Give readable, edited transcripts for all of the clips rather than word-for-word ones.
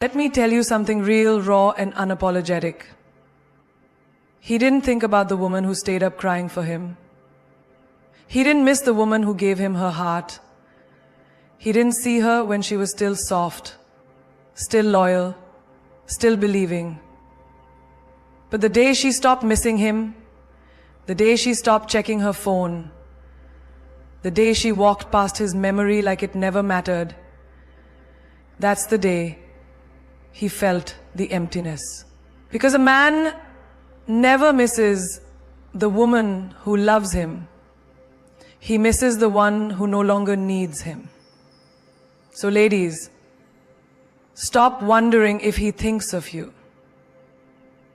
Let me tell you something real, raw, and unapologetic. He didn't think about the woman who stayed up crying for him. He didn't miss the woman who gave him her heart. He didn't see her when she was still soft, still loyal, still believing. But the day she stopped missing him, the day she stopped checking her phone, the day she walked past his memory like it never mattered, that's the day he felt the emptiness. Because a man never misses the woman who loves him. He misses the one who no longer needs him. So ladies, stop wondering if he thinks of you.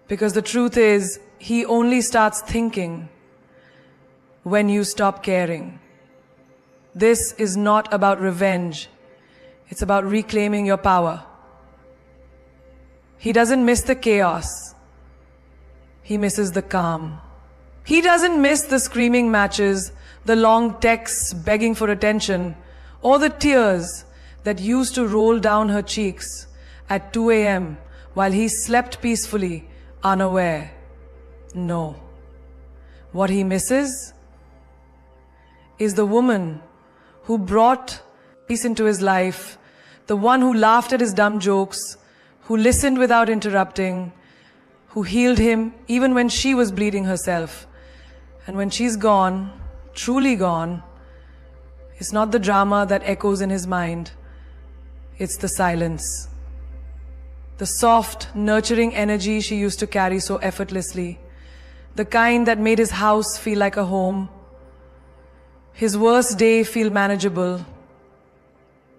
Because the truth is, he only starts thinking when you stop caring. This is not about revenge. It's about reclaiming your power. He doesn't miss the chaos. He misses the calm. He doesn't miss the screaming matches, the long texts begging for attention, or the tears that used to roll down her cheeks at 2 a.m. while he slept peacefully, unaware. No. What he misses is the woman who brought peace into his life, the one who laughed at his dumb jokes, who listened without interrupting, who healed him even when she was bleeding herself. And when she's gone, truly gone, it's not the drama that echoes in his mind, it's the silence. The soft, nurturing energy she used to carry so effortlessly, the kind that made his house feel like a home, his worst day feel manageable,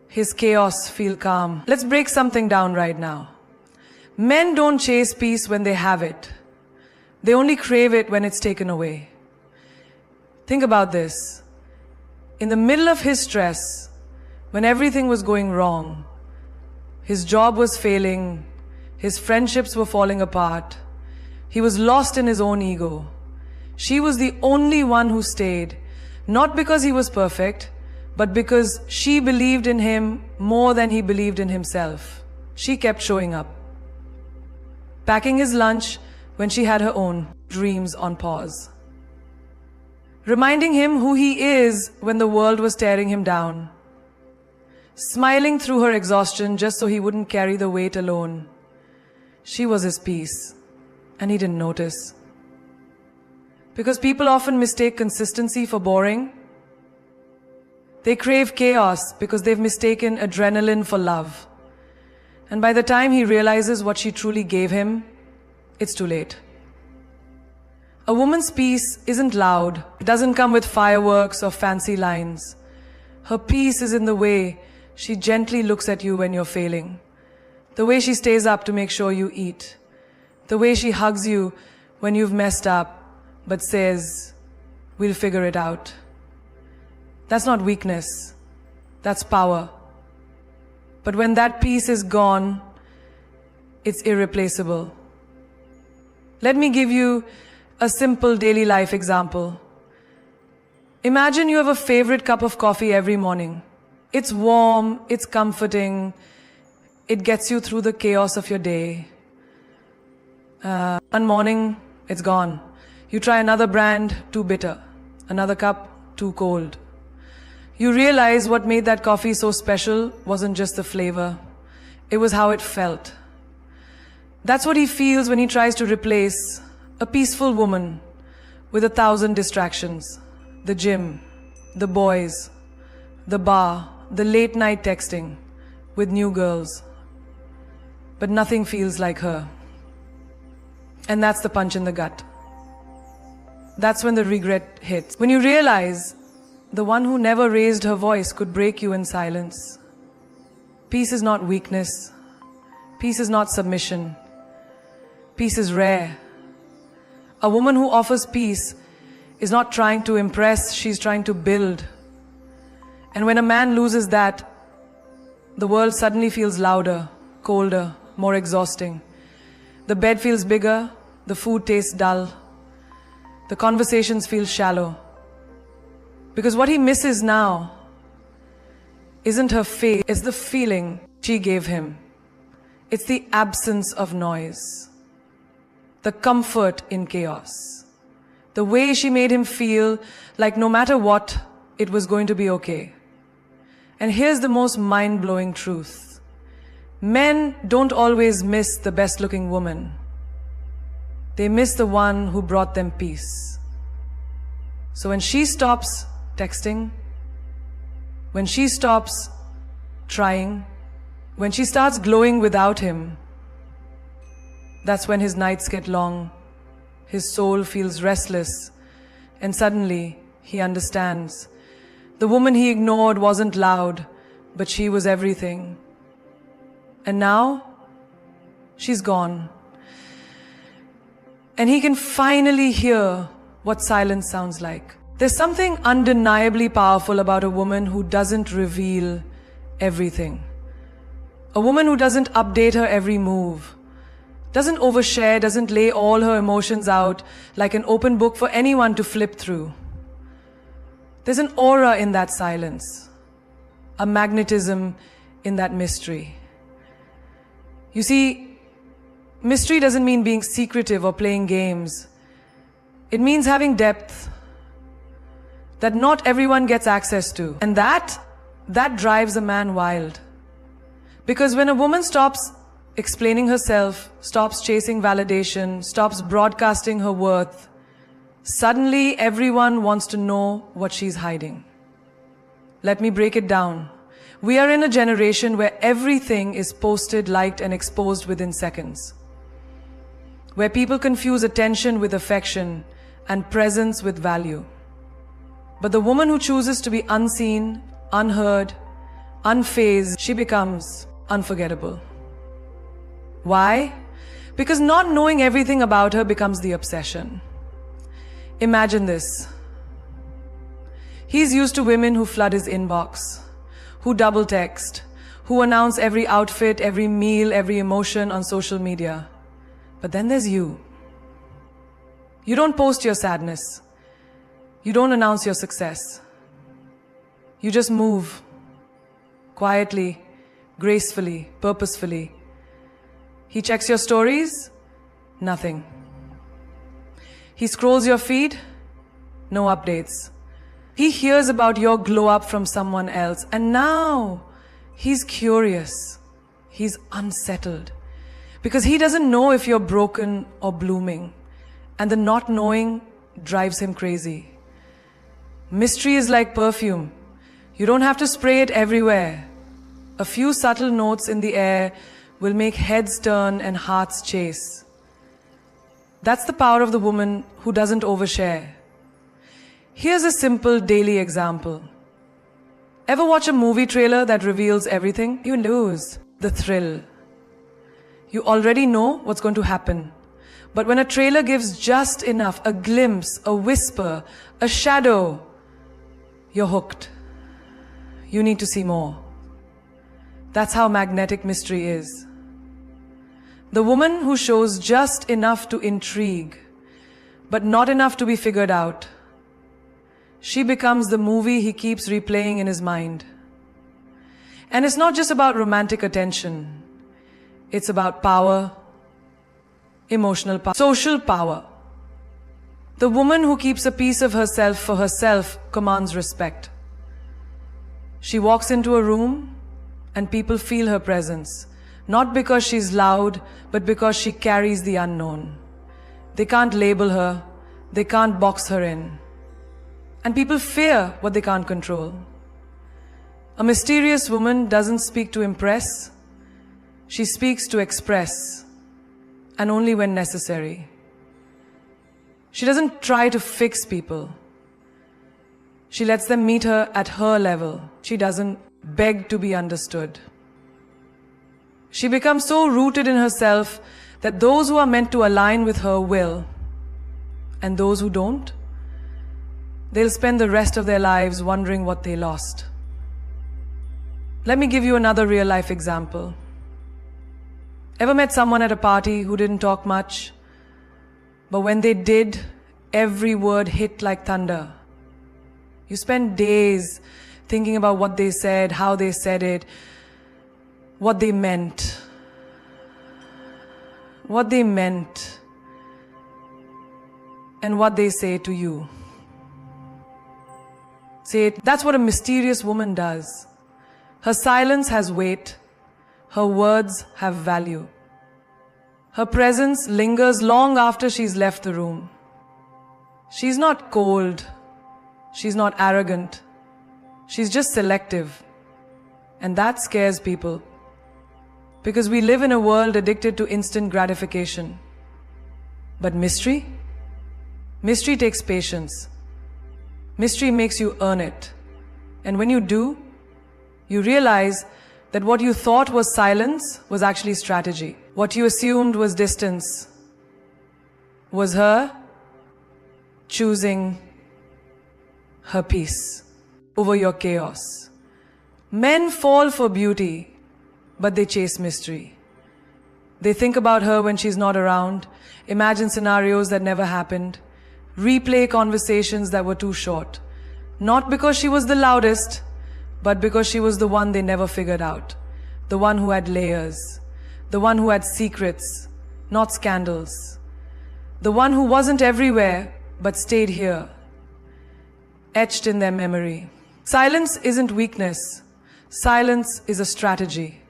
his chaos feel calm. Let's break something down right now. Men don't chase peace when they have it. They only crave it when it's taken away. Think about this. In the middle of his stress, when everything was going wrong, his job was failing, his friendships were falling apart, he was lost in his own ego. She was the only one who stayed, not because he was perfect, but because she believed in him more than he believed in himself. She kept showing up, packing his lunch when she had her own dreams on pause, reminding him who he is when the world was tearing him down, smiling through her exhaustion just so he wouldn't carry the weight alone. She was his peace, and he didn't notice. Because people often mistake consistency for boring. They crave chaos because they've mistaken adrenaline for love. And by the time he realizes what she truly gave him, it's too late. A woman's peace isn't loud. It doesn't come with fireworks or fancy lines. Her peace is in the way she gently looks at you when you're failing. The way she stays up to make sure you eat. The way she hugs you when you've messed up, but says, "We'll figure it out." That's not weakness. That's power. But when that peace is gone, it's irreplaceable. Let me give you a simple daily life example. Imagine you have a favorite cup of coffee every morning. It's warm, it's comforting, it gets you through the chaos of your day. One morning, it's gone. You try another brand, too bitter. Another cup, too cold. You realize what made that coffee so special wasn't just the flavor. It was how it felt. That's what he feels when he tries to replace a peaceful woman with 1,000 distractions. The gym, the boys, the bar, the late night texting with new girls. But nothing feels like her. And that's the punch in the gut. That's when the regret hits. When you realize the one who never raised her voice could break you in silence. Peace is not weakness. Peace is not submission. Peace is rare. A woman who offers peace is not trying to impress, she's trying to build. And when a man loses that, the world suddenly feels louder, colder, more exhausting. The bed feels bigger, the food tastes dull, the conversations feel shallow. Because what he misses now isn't her face, it's the feeling she gave him. It's the absence of noise, the comfort in chaos, the way she made him feel like no matter what, it was going to be okay. And here's the most mind-blowing truth. Men don't always miss the best-looking woman. They miss the one who brought them peace. So when she stops texting, when she stops trying, when she starts glowing without him, that's when his nights get long, his soul feels restless, and suddenly he understands. The woman he ignored wasn't loud, but she was everything. And now, she's gone. And he can finally hear what silence sounds like. There's something undeniably powerful about a woman who doesn't reveal everything. A woman who doesn't update her every move, doesn't overshare, doesn't lay all her emotions out like an open book for anyone to flip through. There's an aura in that silence, a magnetism in that mystery. You see, mystery doesn't mean being secretive or playing games. It means having depth that not everyone gets access to. And that drives a man wild. Because when a woman stops explaining herself, stops chasing validation, stops broadcasting her worth, suddenly everyone wants to know what she's hiding. Let me break it down. We are in a generation where everything is posted, liked, and exposed within seconds. Where people confuse attention with affection and presence with value. But the woman who chooses to be unseen, unheard, unfazed, she becomes unforgettable. Why? Because not knowing everything about her becomes the obsession. Imagine this. He's used to women who flood his inbox, who double text, who announce every outfit, every meal, every emotion on social media. But then there's you. You don't post your sadness. You don't announce your success. You just move. Quietly, gracefully, purposefully. He checks your stories? Nothing. He scrolls your feed? No updates. He hears about your glow up from someone else, and now he's curious. He's unsettled. Because he doesn't know if you're broken or blooming, and the not knowing drives him crazy. Mystery is like perfume. You don't have to spray it everywhere. A few subtle notes in the air will make heads turn and hearts chase. That's the power of the woman who doesn't overshare. Here's a simple daily example. Ever watch a movie trailer that reveals everything? You lose the thrill. You already know what's going to happen. But when a trailer gives just enough, a glimpse, a whisper, a shadow, you're hooked. You need to see more. That's how magnetic mystery is. The woman who shows just enough to intrigue, but not enough to be figured out. She becomes the movie he keeps replaying in his mind. And it's not just about romantic attention. It's about power, emotional power, social power. The woman who keeps a piece of herself for herself commands respect. She walks into a room and people feel her presence, not because she's loud, but because she carries the unknown. They can't label her, they can't box her in. And people fear what they can't control. A mysterious woman doesn't speak to impress, she speaks to express, and only when necessary. She doesn't try to fix people. She lets them meet her at her level. She doesn't beg to be understood. She becomes so rooted in herself that those who are meant to align with her will, and those who don't, they'll spend the rest of their lives wondering what they lost. Let me give you another real-life example. Ever met someone at a party who didn't talk much, but when they did, every word hit like thunder? You spend days thinking about what they said, how they said it, what they meant. what they meant, and what they say to you. Say it. That's what a mysterious woman does. Her silence has weight. Her words have value. Her presence lingers long after she's left the room. She's not cold. She's not arrogant. She's just selective. And that scares people. Because we live in a world addicted to instant gratification. But mystery? Mystery takes patience. Mystery makes you earn it. And when you do, you realize that what you thought was silence was actually strategy. What you assumed was distance was her choosing her peace over your chaos. Men fall for beauty, but they chase mystery. They think about her when she's not around, imagine scenarios that never happened, replay conversations that were too short. Not because she was the loudest, but because she was the one they never figured out. The one who had layers. The one who had secrets, not scandals. The one who wasn't everywhere, but stayed here, etched in their memory. Silence isn't weakness. Silence is a strategy.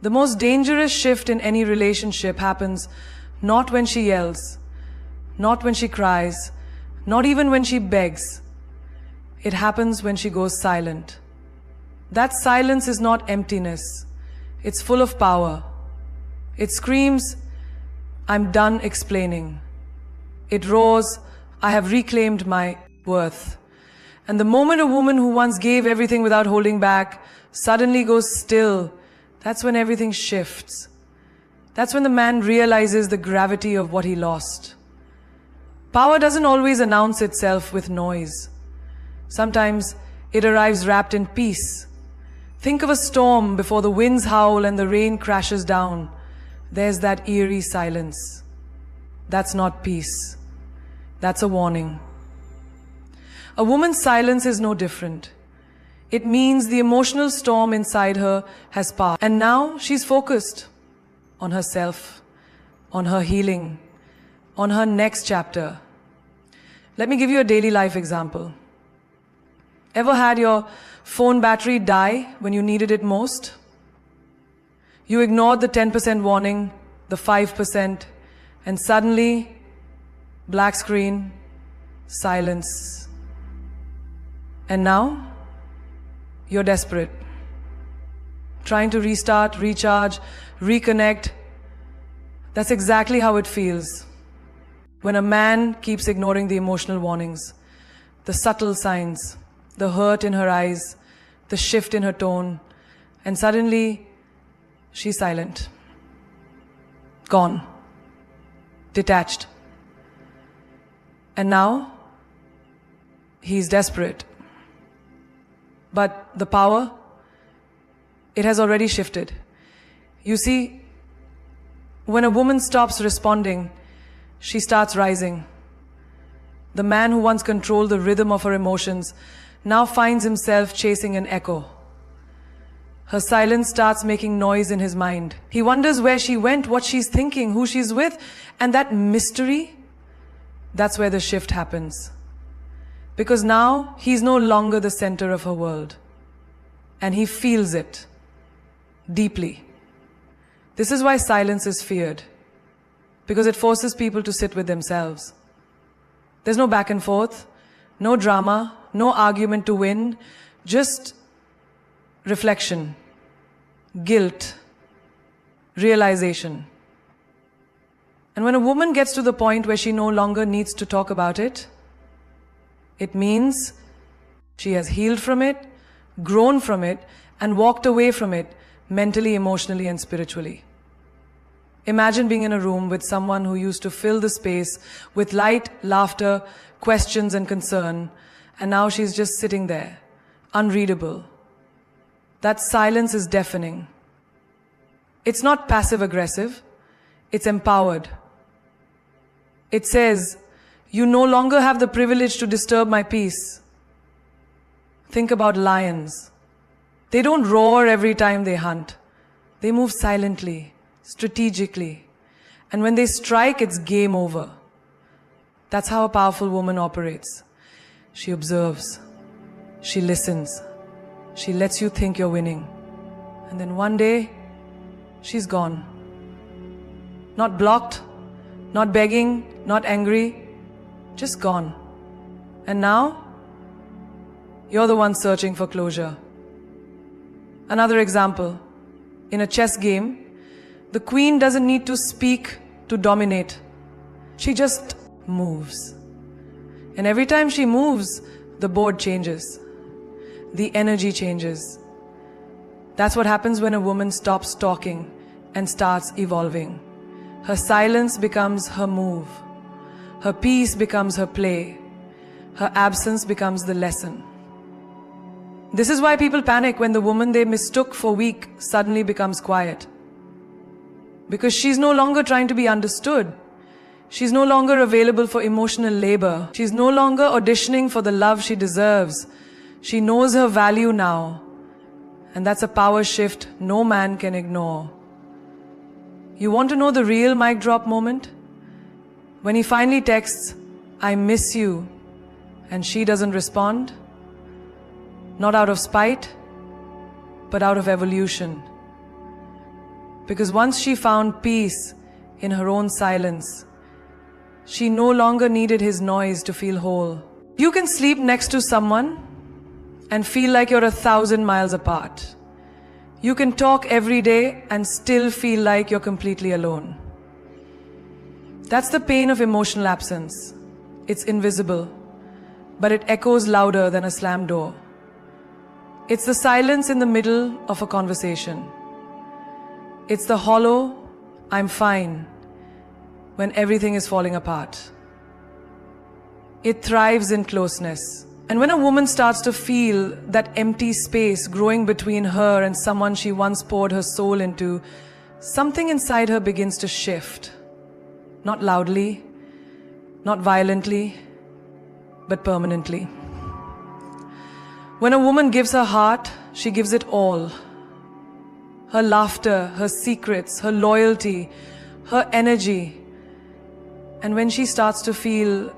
The most dangerous shift in any relationship happens not when she yells, not when she cries, not even when she begs. It happens when she goes silent. That silence is not emptiness. It's full of power. It screams, I'm done explaining. It roars, I have reclaimed my worth. And the moment a woman who once gave everything without holding back suddenly goes still, that's when everything shifts. That's when the man realizes the gravity of what he lost. Power doesn't always announce itself with noise. Sometimes it arrives wrapped in peace. Think of a storm before the winds howl and the rain crashes down. There's that eerie silence. That's not peace. That's a warning. A woman's silence is no different. It means the emotional storm inside her has passed. And now she's focused on herself, on her healing, on her next chapter. Let me give you a daily life example. Ever had your phone battery die when you needed it most? You ignored the 10% warning, the 5%, and suddenly, black screen, silence. And now, you're desperate. Trying to restart, recharge, reconnect. That's exactly how it feels when a man keeps ignoring the emotional warnings, the subtle signs, the hurt in her eyes, the shift in her tone, and suddenly, she's silent. Gone. Detached. And now, he's desperate. But the power, it has already shifted. You see, when a woman stops responding, she starts rising. The man who once controlled the rhythm of her emotions now finds himself chasing an echo. Her silence starts making noise in his mind. He wonders where she went, what she's thinking, who she's with, and that mystery, that's where the shift happens. Because now he's no longer the center of her world. And he feels it deeply. This is why silence is feared. Because it forces people to sit with themselves. There's no back and forth, no drama, no argument to win, just reflection, guilt, realization. And when a woman gets to the point where she no longer needs to talk about it, it means she has healed from it, grown from it, and walked away from it mentally, emotionally, and spiritually. Imagine being in a room with someone who used to fill the space with light, laughter, questions, and concern, and now she's just sitting there, unreadable. That silence is deafening. It's not passive-aggressive, it's empowered. It says, you no longer have the privilege to disturb my peace. Think about lions. They don't roar every time they hunt. They move silently, strategically. And when they strike, it's game over. That's how a powerful woman operates. She observes. She listens. She lets you think you're winning. And then one day, she's gone. Not blocked, not begging, not angry, just gone. And now, you're the one searching for closure. Another example. In a chess game, the queen doesn't need to speak to dominate. She just moves. And every time she moves, the board changes. The energy changes. That's what happens when a woman stops talking and starts evolving. Her silence becomes her move. Her peace becomes her play. Her absence becomes the lesson. This is why people panic when the woman they mistook for weak suddenly becomes quiet. Because she's no longer trying to be understood. She's no longer available for emotional labor. She's no longer auditioning for the love she deserves. She knows her value now. And that's a power shift no man can ignore. You want to know the real mic drop moment? When he finally texts, "I miss you," and she doesn't respond. Not out of spite, but out of evolution. Because once she found peace in her own silence, she no longer needed his noise to feel whole. You can sleep next to someone and feel like you're 1,000 miles apart. You can talk every day and still feel like you're completely alone. That's the pain of emotional absence. It's invisible, but it echoes louder than a slammed door. It's the silence in the middle of a conversation. It's the hollow, "I'm fine," when everything is falling apart. It thrives in closeness. And when a woman starts to feel that empty space growing between her and someone she once poured her soul into, something inside her begins to shift. Not loudly, not violently, but permanently. When a woman gives her heart, she gives it all. Her laughter, her secrets, her loyalty, her energy. And when she starts to feel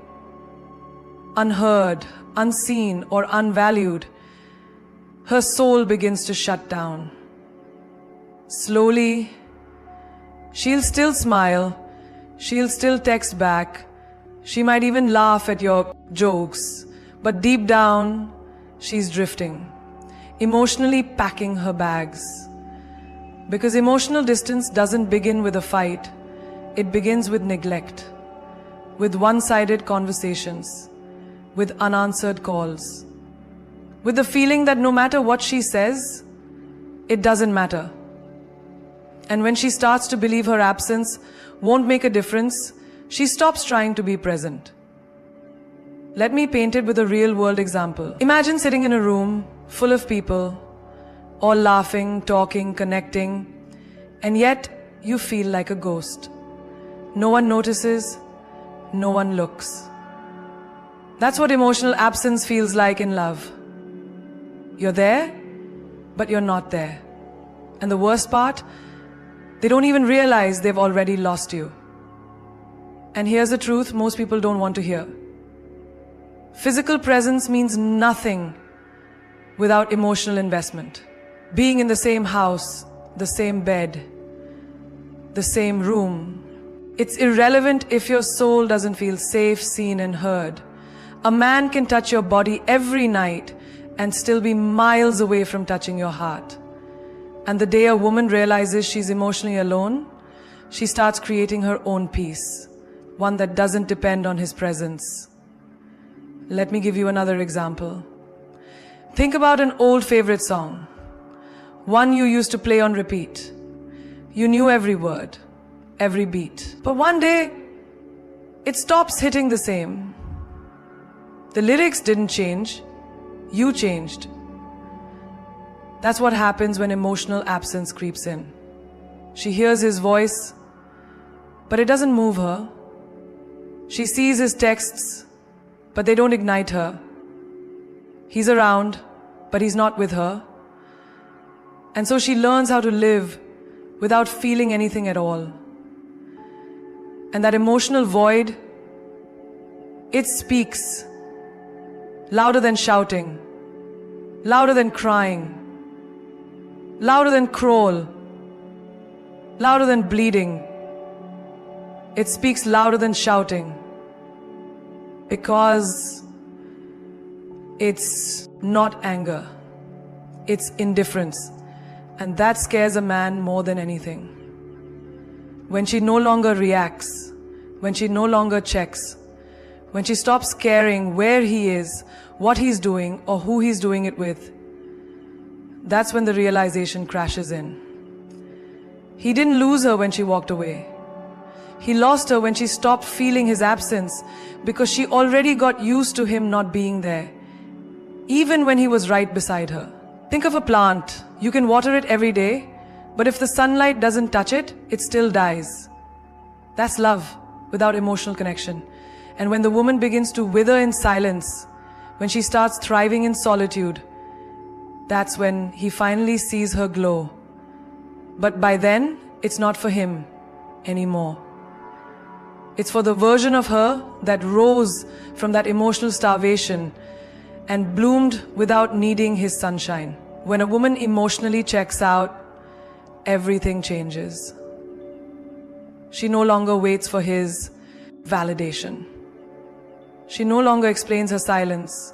unheard, unseen, or unvalued, her soul begins to shut down. Slowly, she'll still smile, she'll still text back, she might even laugh at your jokes, but deep down, she's drifting, emotionally packing her bags. Because emotional distance doesn't begin with a fight, it begins with neglect, with one-sided conversations, with unanswered calls, with the feeling that no matter what she says, it doesn't matter. And when she starts to believe her absence won't make a difference, she stops trying to be present. Let me paint it with a real-world example. Imagine sitting in a room full of people, all laughing, talking, connecting, and yet you feel like a ghost. No one notices, no one looks. That's what emotional absence feels like in love. You're there, but you're not there. And the worst part, they don't even realize they've already lost you. And here's the truth most people don't want to hear. Physical presence means nothing without emotional investment. Being in the same house, the same bed, the same room. It's irrelevant if your soul doesn't feel safe, seen, and heard. A man can touch your body every night and still be miles away from touching your heart. And the day a woman realizes she's emotionally alone, she starts creating her own peace, one that doesn't depend on his presence. Let me give you another example. Think about an old favorite song, one you used to play on repeat. You knew every word, every beat. But one day, it stops hitting the same. The lyrics didn't change, you changed. That's what happens when emotional absence creeps in. She hears his voice, but it doesn't move her. She sees his texts, but they don't ignite her. He's around, but he's not with her. And so she learns how to live without feeling anything at all. And that emotional void, it speaks louder than shouting, louder than crying, louder than crawl, louder than bleeding. It speaks louder than shouting because it's not anger, it's indifference. And that scares a man more than anything. When she no longer reacts, when she no longer checks, when she stops caring where he is, what he's doing, or who he's doing it with, that's when the realization crashes in. He didn't lose her when she walked away. He lost her when she stopped feeling his absence because she already got used to him not being there, even when he was right beside her. Think of a plant. You can water it every day, but if the sunlight doesn't touch it, it still dies. That's love without emotional connection. And when the woman begins to wither in silence, when she starts thriving in solitude, that's when he finally sees her glow. But by then, it's not for him anymore. It's for the version of her that rose from that emotional starvation and bloomed without needing his sunshine. When a woman emotionally checks out, everything changes. She no longer waits for his validation. She no longer explains her silence.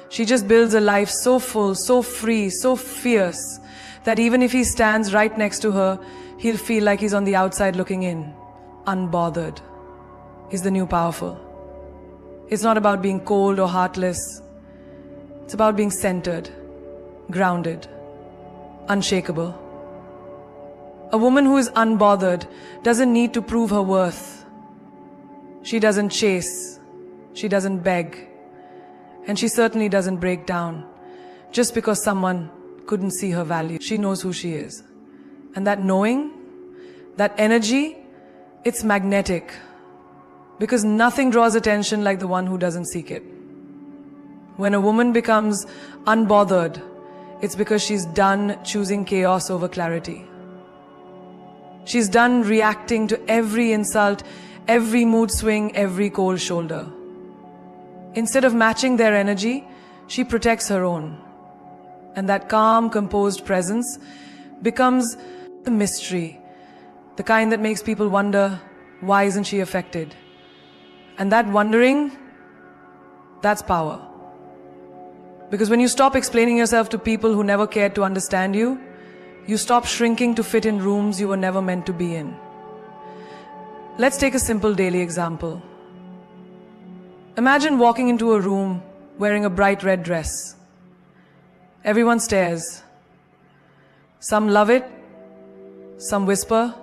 She just builds a life so full, so free, so fierce, that even if he stands right next to her, he'll feel like he's on the outside looking in. Unbothered is the new powerful. It's not about being cold or heartless. It's about being centered, grounded, unshakable. A woman who is unbothered doesn't need to prove her worth. She doesn't chase. She doesn't beg. And she certainly doesn't break down just because someone couldn't see her value. She knows who she is. And that knowing, that energy, it's magnetic. Because nothing draws attention like the one who doesn't seek it. When a woman becomes unbothered, it's because she's done choosing chaos over clarity. She's done reacting to every insult, every mood swing, every cold shoulder. Instead of matching their energy, she protects her own. And that calm, composed presence becomes a mystery, the kind that makes people wonder, why isn't she affected? And that wondering, that's power. Because when you stop explaining yourself to people who never cared to understand you, you stop shrinking to fit in rooms you were never meant to be in. Let's take a simple daily example. Imagine walking into a room wearing a bright red dress. Everyone stares. Some love it, some whisper,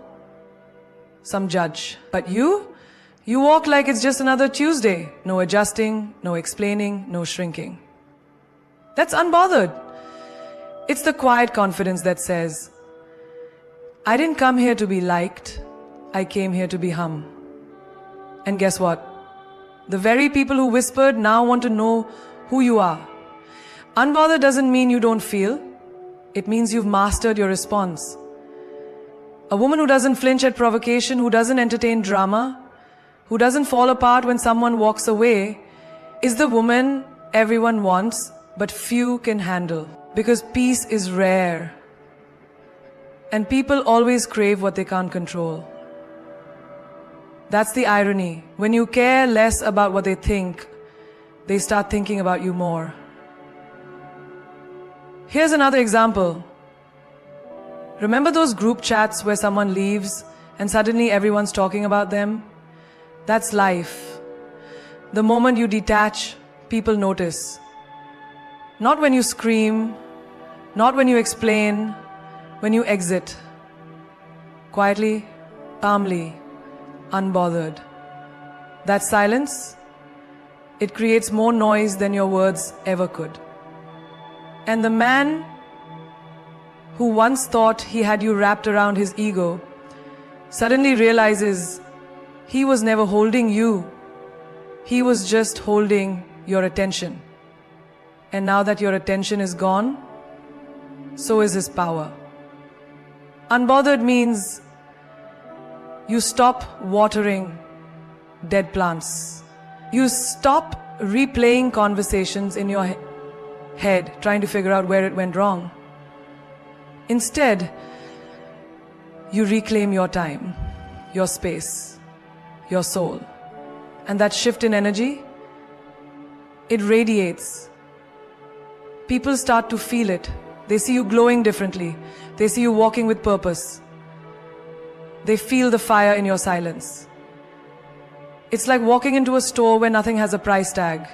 some judge. But you walk like it's just another Tuesday. No adjusting, no explaining, no shrinking. That's unbothered. It's the quiet confidence that says, I didn't come here to be liked, I came here to be hum. And guess what? The very people who whispered now want to know who you are. Unbothered doesn't mean you don't feel. It means you've mastered your response. A woman who doesn't flinch at provocation, who doesn't entertain drama, who doesn't fall apart when someone walks away, is the woman everyone wants, but few can handle. Because peace is rare. And people always crave what they can't control. That's the irony. When you care less about what they think, they start thinking about you more. Here's another example. Remember those group chats where someone leaves and suddenly everyone's talking about them? That's life. The moment you detach, people notice. Not when you scream, not when you explain, when you exit. Quietly, calmly, unbothered. That silence, it creates more noise than your words ever could. And the man who once thought he had you wrapped around his ego suddenly realizes he was never holding you. He was just holding your attention. And now that your attention is gone, so is his power. Unbothered means you stop watering dead plants. You stop replaying conversations in your head, trying to figure out where it went wrong. Instead, you reclaim your time, your space, your soul. And that shift in energy, it radiates. People start to feel it. They see you glowing differently. They see you walking with purpose. They feel the fire in your silence. It's like walking into a store where nothing has a price tag.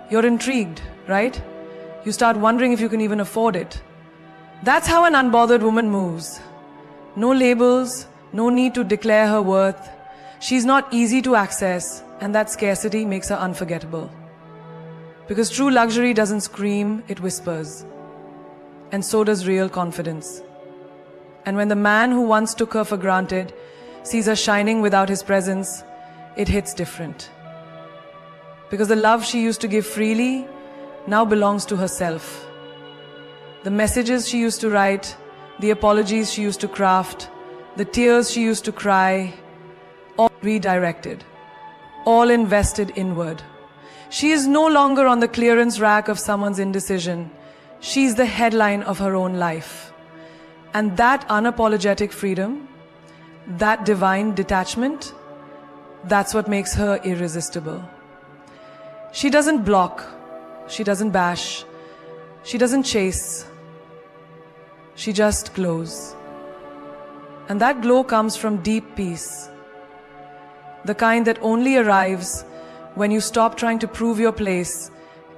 You're intrigued, right? You start wondering if you can even afford it. That's how an unbothered woman moves. No labels, no need to declare her worth. She's not easy to access, and that scarcity makes her unforgettable. Because true luxury doesn't scream, it whispers. And so does real confidence. And when the man who once took her for granted sees her shining without his presence, it hits different. Because the love she used to give freely now belongs to herself. The messages she used to write, the apologies she used to craft, the tears she used to cry, all redirected, all invested inward. She is no longer on the clearance rack of someone's indecision. She's the headline of her own life. And that unapologetic freedom, that divine detachment, that's what makes her irresistible. She doesn't block, she doesn't bash, she doesn't chase. She just glows. And that glow comes from deep peace. The kind that only arrives when you stop trying to prove your place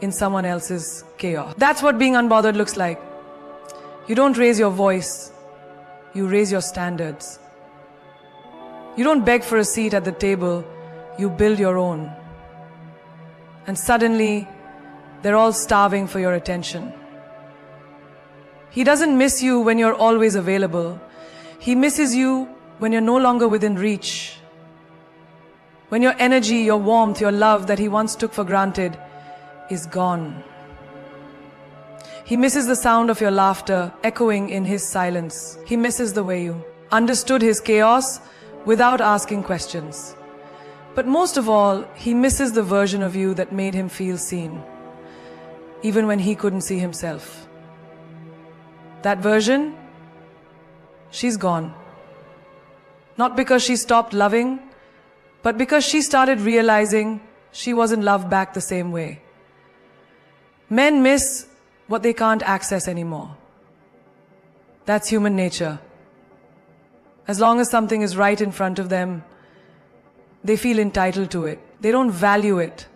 in someone else's chaos. That's what being unbothered looks like. You don't raise your voice, you raise your standards. You don't beg for a seat at the table, you build your own. And suddenly, they're all starving for your attention. He doesn't miss you when you're always available. He misses you when you're no longer within reach. When your energy, your warmth, your love that he once took for granted is gone. He misses the sound of your laughter echoing in his silence. He misses the way you understood his chaos without asking questions. But most of all, he misses the version of you that made him feel seen, even when he couldn't see himself. That version, she's gone. Not because she stopped loving, but because she started realizing she wasn't loved back the same way. Men miss what they can't access anymore. That's human nature. As long as something is right in front of them, they feel entitled to it. They don't value it.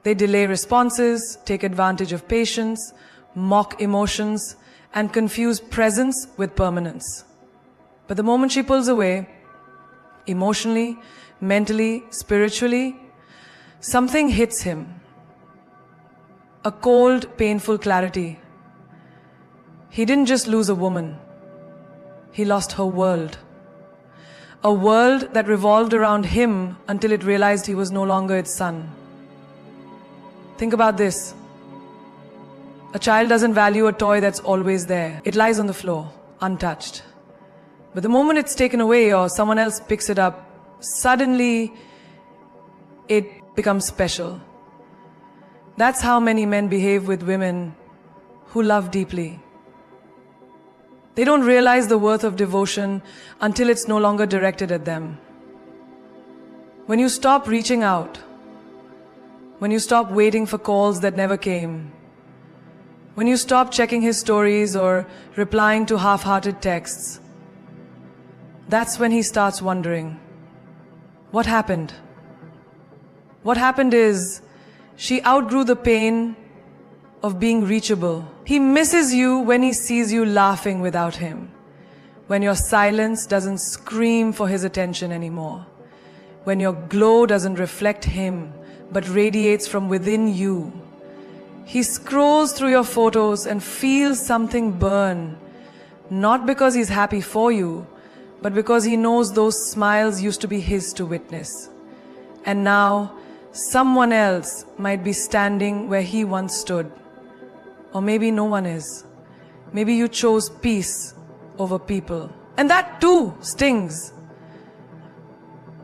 They delay responses, take advantage of patience, mock emotions, and confuse presence with permanence. But the moment she pulls away, emotionally, mentally, spiritually, something hits him. A cold, painful clarity. He didn't just lose a woman. He lost her world. A world that revolved around him until it realized he was no longer its son. Think about this. A child doesn't value a toy that's always there. It lies on the floor, untouched. But the moment it's taken away or someone else picks it up, suddenly it becomes special. That's how many men behave with women who love deeply. They don't realize the worth of devotion until it's no longer directed at them. When you stop reaching out, when you stop waiting for calls that never came, when you stop checking his stories or replying to half-hearted texts, that's when he starts wondering, what happened? What happened is, she outgrew the pain of being reachable. He misses you when he sees you laughing without him, when your silence doesn't scream for his attention anymore, when your glow doesn't reflect him, but radiates from within you. He scrolls through your photos and feels something burn, not because he's happy for you, but because he knows those smiles used to be his to witness. And now, someone else might be standing where he once stood. Or maybe no one is. Maybe you chose peace over people. And that too stings.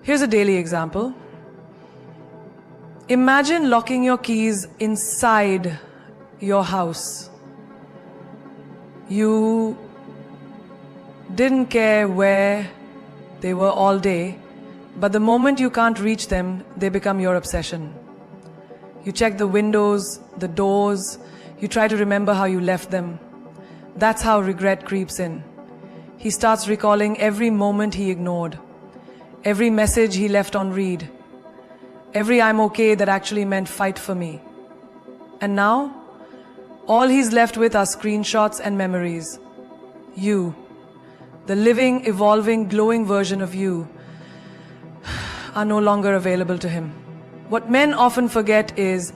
Here's a daily example. Imagine locking your keys inside your house. You didn't care where they were all day, but the moment you can't reach them, they become your obsession. You check the windows, the doors, you try to remember how you left them. That's how regret creeps in. He starts recalling every moment he ignored, every message he left on read, every "I'm okay" that actually meant "fight for me." And now, all he's left with are screenshots and memories. You, the living, evolving, glowing version of you, are no longer available to him. What men often forget is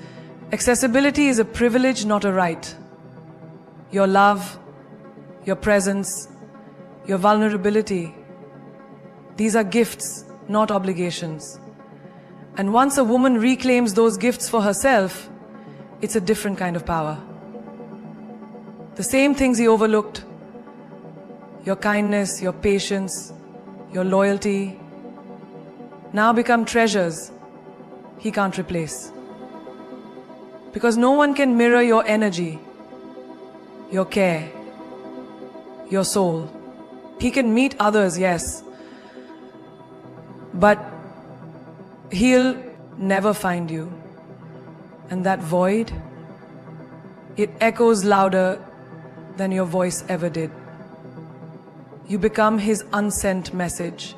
accessibility is a privilege, not a right. Your love, your presence, your vulnerability, these are gifts, not obligations. And once a woman reclaims those gifts for herself, it's a different kind of power. The same things he overlooked, your kindness, your patience, your loyalty, now become treasures he can't replace. Because no one can mirror your energy, your care, your soul. He can meet others, yes, but he'll never find you. And that void, it echoes louder than your voice ever did. You become his unsent message,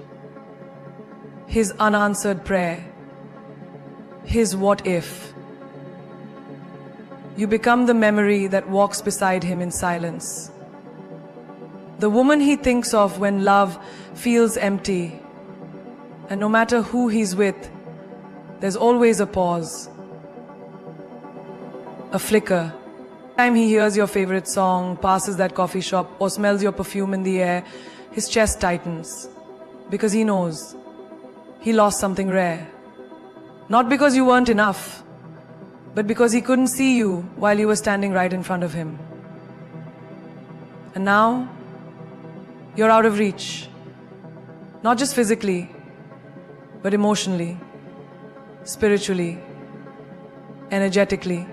his unanswered prayer, his what if. You become the memory that walks beside him in silence. The woman he thinks of when love feels empty. And no matter who he's with, there's always a pause, a flicker. Every time he hears your favorite song, passes that coffee shop, or smells your perfume in the air, his chest tightens. Because he knows he lost something rare. Not because you weren't enough, but because he couldn't see you while you were standing right in front of him. And now, you're out of reach. Not just physically, but emotionally, spiritually, energetically.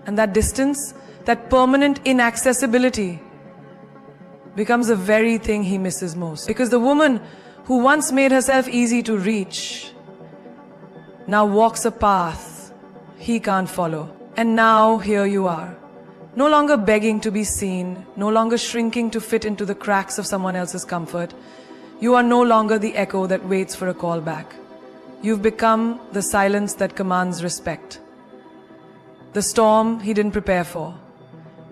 And that distance, that permanent inaccessibility, becomes the very thing he misses most. Because the woman who once made herself easy to reach now walks a path he can't follow. And now here you are, no longer begging to be seen, no longer shrinking to fit into the cracks of someone else's comfort. You are no longer the echo that waits for a call back. You've become the silence that commands respect. The storm he didn't prepare for.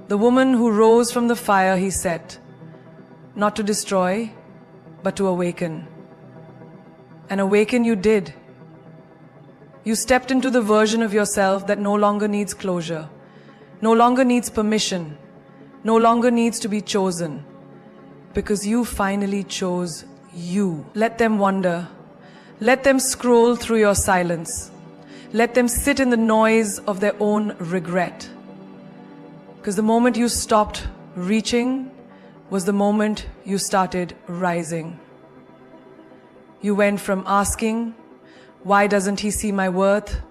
The woman who rose from the fire he set, not to destroy, but to awaken. And awaken you did. You stepped into the version of yourself that no longer needs closure, no longer needs permission, no longer needs to be chosen, because you finally chose you. Let them wonder. Let them scroll through your silence. Let them sit in the noise of their own regret. Because the moment you stopped reaching was the moment you started rising. You went from asking, "Why doesn't he see my worth?"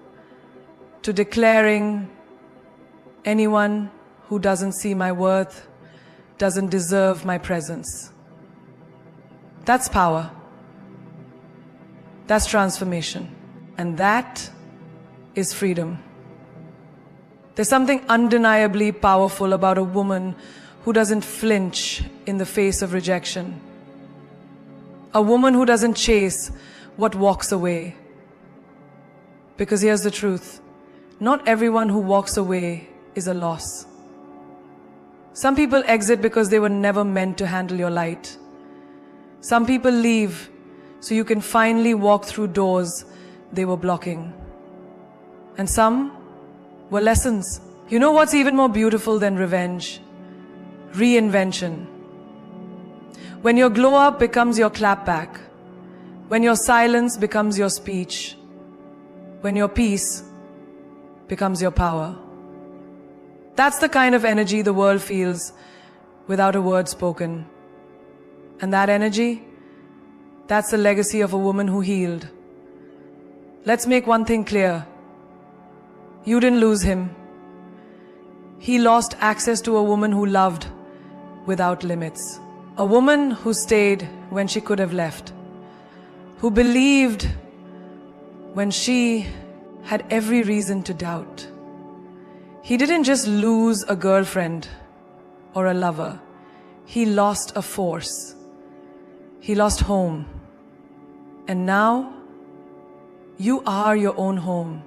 to declaring, "Anyone who doesn't see my worth doesn't deserve my presence." That's power. That's transformation. And that is freedom. There's something undeniably powerful about a woman who doesn't flinch in the face of rejection. A woman who doesn't chase what walks away. Because here's the truth. Not everyone who walks away is a loss. Some people exit because they were never meant to handle your light. Some people leave so you can finally walk through doors they were blocking. And some were lessons. You know what's even more beautiful than revenge? Reinvention. When your glow up becomes your clapback. When your silence becomes your speech. When your peace becomes your power. That's the kind of energy the world feels without a word spoken. And that energy, that's the legacy of a woman who healed. Let's make one thing clear. You didn't lose him. He lost access to a woman who loved without limits. A woman who stayed when she could have left. Who believed when she had every reason to doubt. He didn't just lose a girlfriend or a lover. He lost a force. He lost home. And now, you are your own home.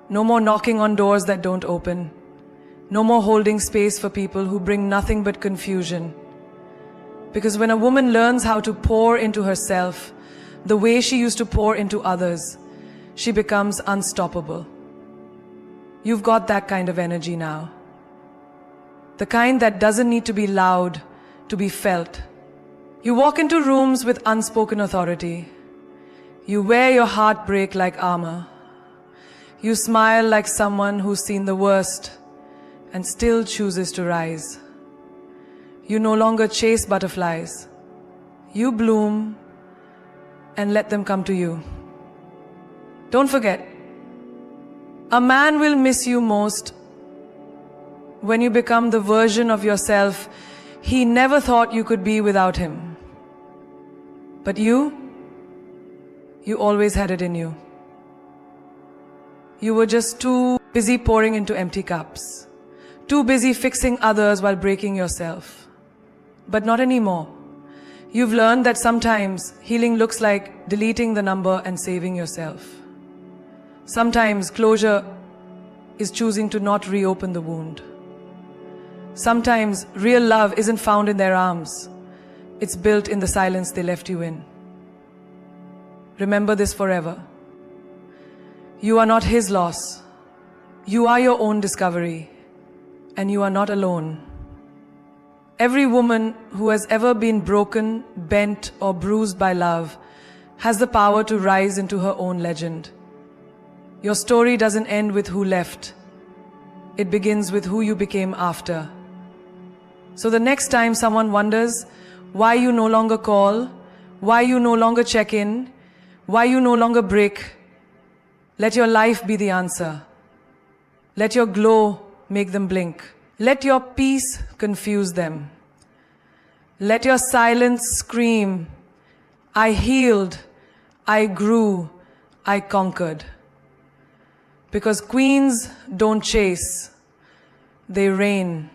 No more knocking on doors that don't open. No more holding space for people who bring nothing but confusion. Because when a woman learns how to pour into herself the way she used to pour into others, she becomes unstoppable. You've got that kind of energy now. The kind that doesn't need to be loud to be felt. You walk into rooms with unspoken authority. You wear your heartbreak like armor. You smile like someone who's seen the worst and still chooses to rise. You no longer chase butterflies. You bloom and let them come to you. Don't forget, a man will miss you most when you become the version of yourself he never thought you could be without him. But you always had it in you. You were just too busy pouring into empty cups. Too busy fixing others while breaking yourself. But not anymore. You've learned that sometimes healing looks like deleting the number and saving yourself. Sometimes closure is choosing to not reopen the wound. Sometimes real love isn't found in their arms. It's built in the silence they left you in. Remember this forever. You are not his loss. You are your own discovery. And you are not alone. Every woman who has ever been broken, bent, or bruised by love has the power to rise into her own legend. Your story doesn't end with who left. It begins with who you became after. So the next time someone wonders why you no longer call, why you no longer check in, why you no longer break, let your life be the answer. Let your glow make them blink. Let your peace confuse them. Let your silence scream, I healed, I grew, I conquered. Because queens don't chase, they reign.